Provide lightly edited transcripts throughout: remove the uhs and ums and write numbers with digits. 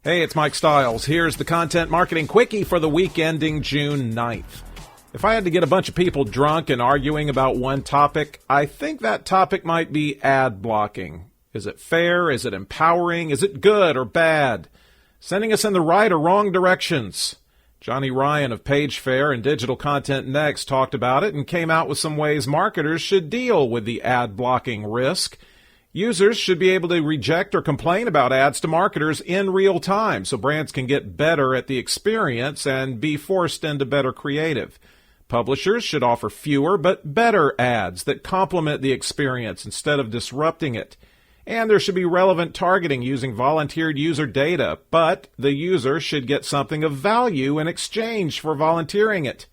Hey, it's Mike Stiles. Here's the Content Marketing Quickie for the week ending June 9th. If I had to get a bunch of people drunk and arguing about one topic, I think that topic might be ad blocking. Is it fair? Is it empowering? Is it good or bad? Sending us in the right or wrong directions? Johnny Ryan of PageFair and Digital Content Next talked about it and came out with some ways marketers should deal with the ad blocking risk. Users should be able to reject or complain about ads to marketers in real time so brands can get better at the experience and be forced into better creative. Publishers should offer fewer but better ads that complement the experience instead of disrupting it. And there should be relevant targeting using volunteered user data, but the user should get something of value in exchange for volunteering it.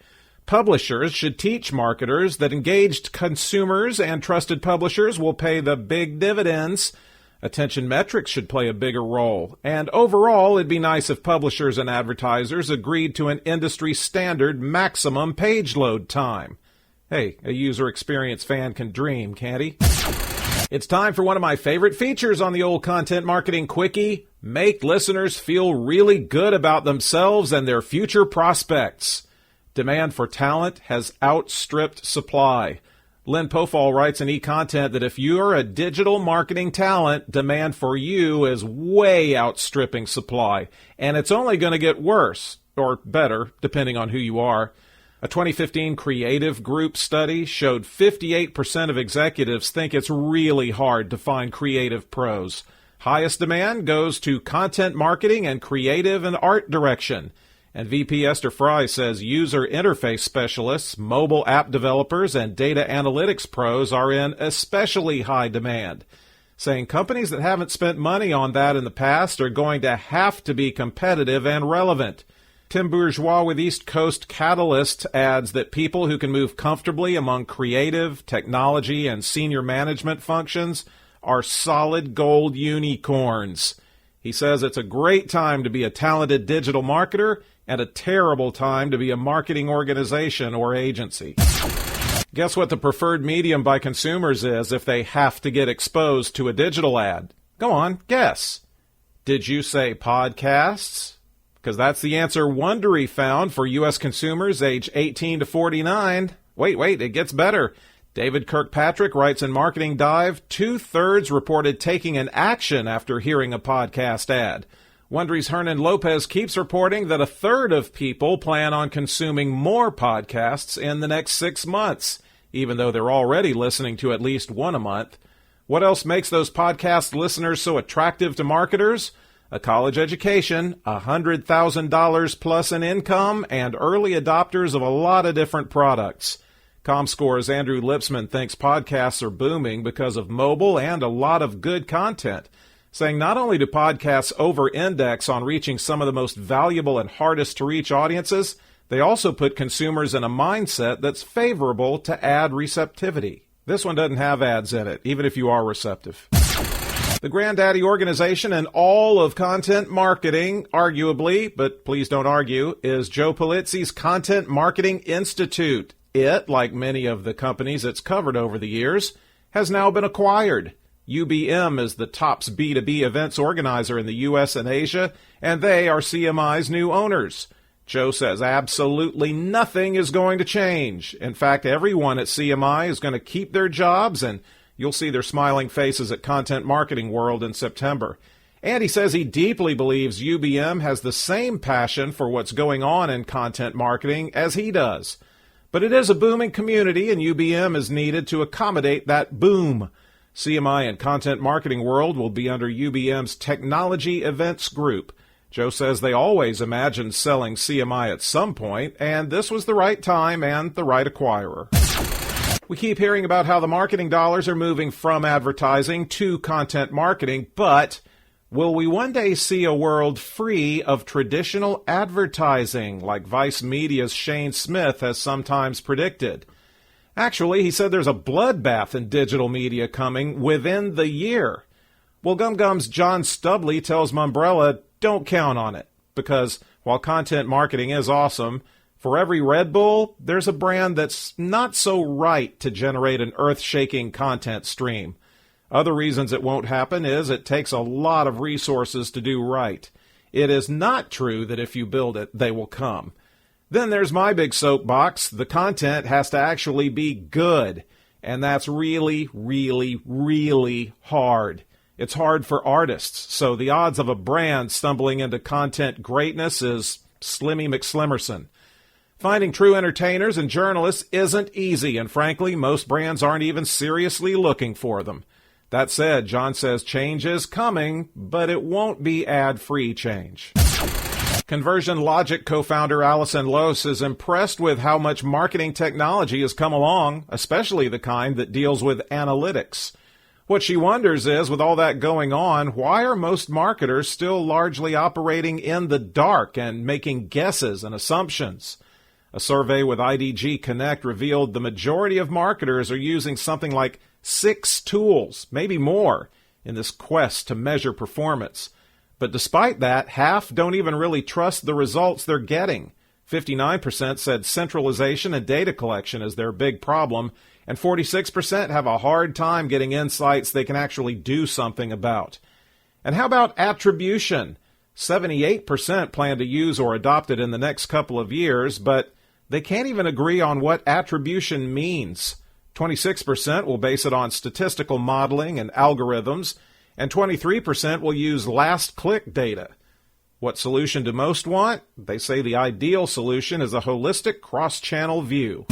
Publishers should teach marketers that engaged consumers and trusted publishers will pay the big dividends. Attention metrics should play a bigger role. And overall, it'd be nice if publishers and advertisers agreed to an industry standard maximum page load time. Hey, a user experience fan can dream, can't he? It's time for one of my favorite features on the old Content Marketing Quickie. Make listeners feel really good about themselves and their future prospects. Demand for talent has outstripped supply. Lynn Pofall writes in eContent that if you're a digital marketing talent, demand for you is way outstripping supply, and it's only going to get worse, or better, depending on who you are. A 2015 Creative Group study showed 58% of executives think it's really hard to find creative pros. Highest demand goes to content marketing and creative and art direction. And VP Esther Fry says user interface specialists, mobile app developers, and data analytics pros are in especially high demand, saying companies that haven't spent money on that in the past are going to have to be competitive and relevant. Tim Bourgeois with East Coast Catalyst adds that people who can move comfortably among creative, technology, and senior management functions are solid gold unicorns. He says it's a great time to be a talented digital marketer and a terrible time to be a marketing organization or agency. Guess what the preferred medium by consumers is if they have to get exposed to a digital ad? Go on, guess. Did you say podcasts? Because that's the answer Wondery found for U.S. consumers age 18 to 49. Wait, it gets better. David Kirkpatrick writes in Marketing Dive, 2/3 reported taking an action after hearing a podcast ad. Wondery's Hernan Lopez keeps reporting that 1/3 of people plan on consuming more podcasts in the next 6 months, even though they're already listening to at least one a month. What else makes those podcast listeners so attractive to marketers? A college education, $100,000 plus in income, and early adopters of a lot of different products. ComScore's Andrew Lipsman thinks podcasts are booming because of mobile and a lot of good content, saying not only do podcasts over-index on reaching some of the most valuable and hardest-to-reach audiences, they also put consumers in a mindset that's favorable to ad receptivity. This one doesn't have ads in it, even if you are receptive. The granddaddy organization in all of content marketing, arguably, but please don't argue, is Joe Pulizzi's Content Marketing Institute. It, like many of the companies it's covered over the years, has now been acquired. UBM is the TOPS B2B events organizer in the U.S. and Asia, and they are CMI's new owners. Joe says absolutely nothing is going to change. In fact, everyone at CMI is going to keep their jobs, and you'll see their smiling faces at Content Marketing World in September. And he says he deeply believes UBM has the same passion for what's going on in content marketing as he does. But it is a booming community, and UBM is needed to accommodate that boom. CMI and Content Marketing World will be under UBM's Technology Events Group. Joe says they always imagined selling CMI at some point, and this was the right time and the right acquirer. We keep hearing about how the marketing dollars are moving from advertising to content marketing, but will we one day see a world free of traditional advertising, like Vice Media's Shane Smith has sometimes predicted? Actually, he said there's a bloodbath in digital media coming within the year. Well, GumGum's John Stubley tells Mumbrella, don't count on it, because while content marketing is awesome, for every Red Bull, there's a brand that's not so right to generate an earth-shaking content stream. Other reasons it won't happen is it takes a lot of resources to do right. It is not true that if you build it, they will come. Then there's my big soapbox. The content has to actually be good. And that's really, really, really hard. It's hard for artists, so the odds of a brand stumbling into content greatness is Slimmy McSlimerson. Finding true entertainers and journalists isn't easy, and frankly, most brands aren't even seriously looking for them. That said, John says change is coming, but it won't be ad-free change. Conversion Logic co-founder Allison Lose is impressed with how much marketing technology has come along, especially the kind that deals with analytics. What she wonders is, with all that going on, why are most marketers still largely operating in the dark and making guesses and assumptions? A survey with IDG Connect revealed the majority of marketers are using something like 6 tools, maybe more, in this quest to measure performance. But despite that, half don't even really trust the results they're getting. 59% said centralization and data collection is their big problem, and 46% have a hard time getting insights they can actually do something about. And how about attribution? 78% plan to use or adopt it in the next couple of years, but they can't even agree on what attribution means. 26% will base it on statistical modeling and algorithms, and 23% will use last-click data. What solution do most want? They say the ideal solution is a holistic cross-channel view.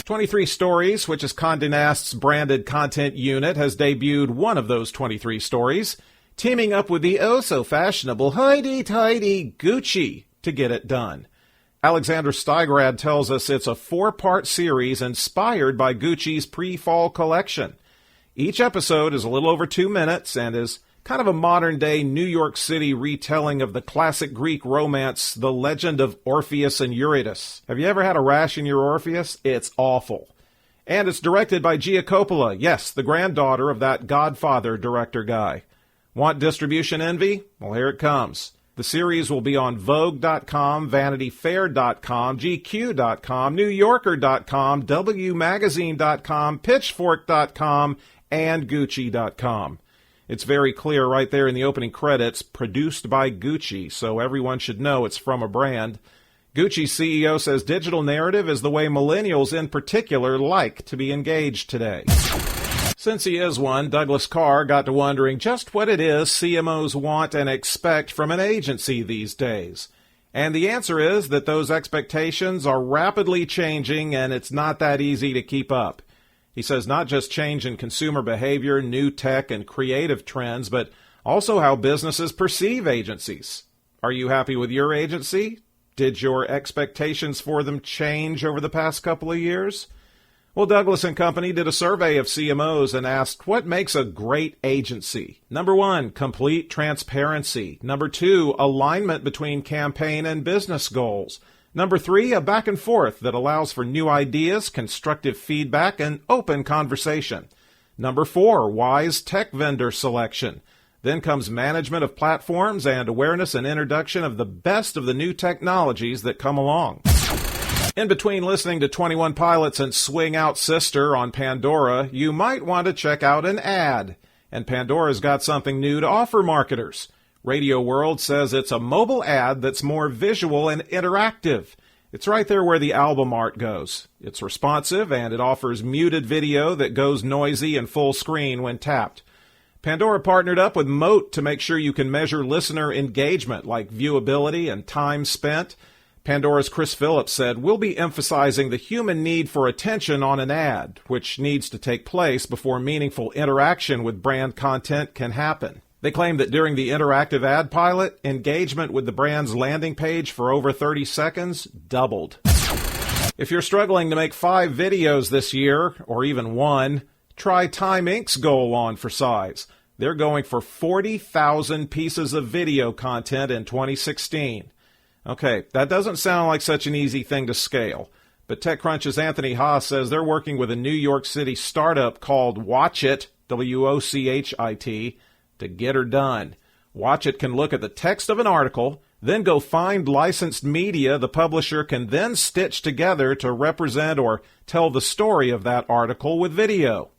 23 Stories, which is Condé Nast's branded content unit, has debuted one of those 23 stories, teaming up with the oh-so-fashionable highty-tighty Gucci to get it done. Alexander Steigrad tells us it's a 4-part series inspired by Gucci's pre-fall collection. Each episode is a little over 2 minutes and is kind of a modern-day New York City retelling of the classic Greek romance, The Legend of Orpheus and Eurydice. Have you ever had a rash in your Orpheus? It's awful. And it's directed by Gia Coppola, yes, the granddaughter of that Godfather director guy. Want distribution envy? Well, here it comes. The series will be on Vogue.com, VanityFair.com, GQ.com, NewYorker.com, WMagazine.com, Pitchfork.com, and Gucci.com. It's very clear right there in the opening credits, produced by Gucci, so everyone should know it's from a brand. Gucci's CEO says digital narrative is the way millennials in particular like to be engaged today. Since he is one, Douglas Carr got to wondering just what it is CMOs want and expect from an agency these days. And the answer is that those expectations are rapidly changing and it's not that easy to keep up. He says not just change in consumer behavior, new tech, and creative trends, but also how businesses perceive agencies. Are you happy with your agency? Did your expectations for them change over the past couple of years? Well, Douglas & Company did a survey of CMOs and asked what makes a great agency. Number 1, complete transparency. Number 2, alignment between campaign and business goals. Number 3, a back and forth that allows for new ideas, constructive feedback, and open conversation. Number 4, wise tech vendor selection. Then comes management of platforms and awareness and introduction of the best of the new technologies that come along. In between listening to 21 Pilots and Swing Out Sister on Pandora, you might want to check out an ad. And Pandora's got something new to offer marketers. Radio World says it's a mobile ad that's more visual and interactive. It's right there where the album art goes. It's responsive, and it offers muted video that goes noisy and full screen when tapped. Pandora partnered up with Moat to make sure you can measure listener engagement, like viewability and time spent. Pandora's Chris Phillips said, "We'll be emphasizing the human need for attention on an ad, which needs to take place before meaningful interaction with brand content can happen." They claim that during the interactive ad pilot, engagement with the brand's landing page for over 30 seconds doubled. If you're struggling to make 5 videos this year, or even 1, try Time Inc.'s goal on for size. They're going for 40,000 pieces of video content in 2016. Okay, that doesn't sound like such an easy thing to scale, but TechCrunch's Anthony Haas says they're working with a New York City startup called Watchit, W-O-C-H-I-T, to get her done. Watchit can look at the text of an article, then go find licensed media the publisher can then stitch together to represent or tell the story of that article with video.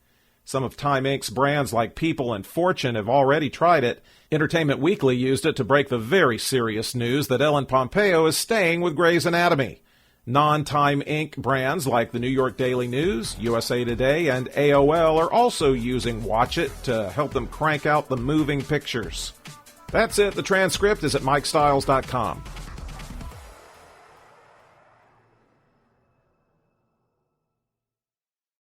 Some of Time Inc.'s brands like People and Fortune have already tried it. Entertainment Weekly used it to break the very serious news that Ellen Pompeo is staying with Grey's Anatomy. Non-Time Inc. brands like the New York Daily News, USA Today, and AOL are also using Watch It to help them crank out the moving pictures. That's it. The transcript is at MikeStiles.com.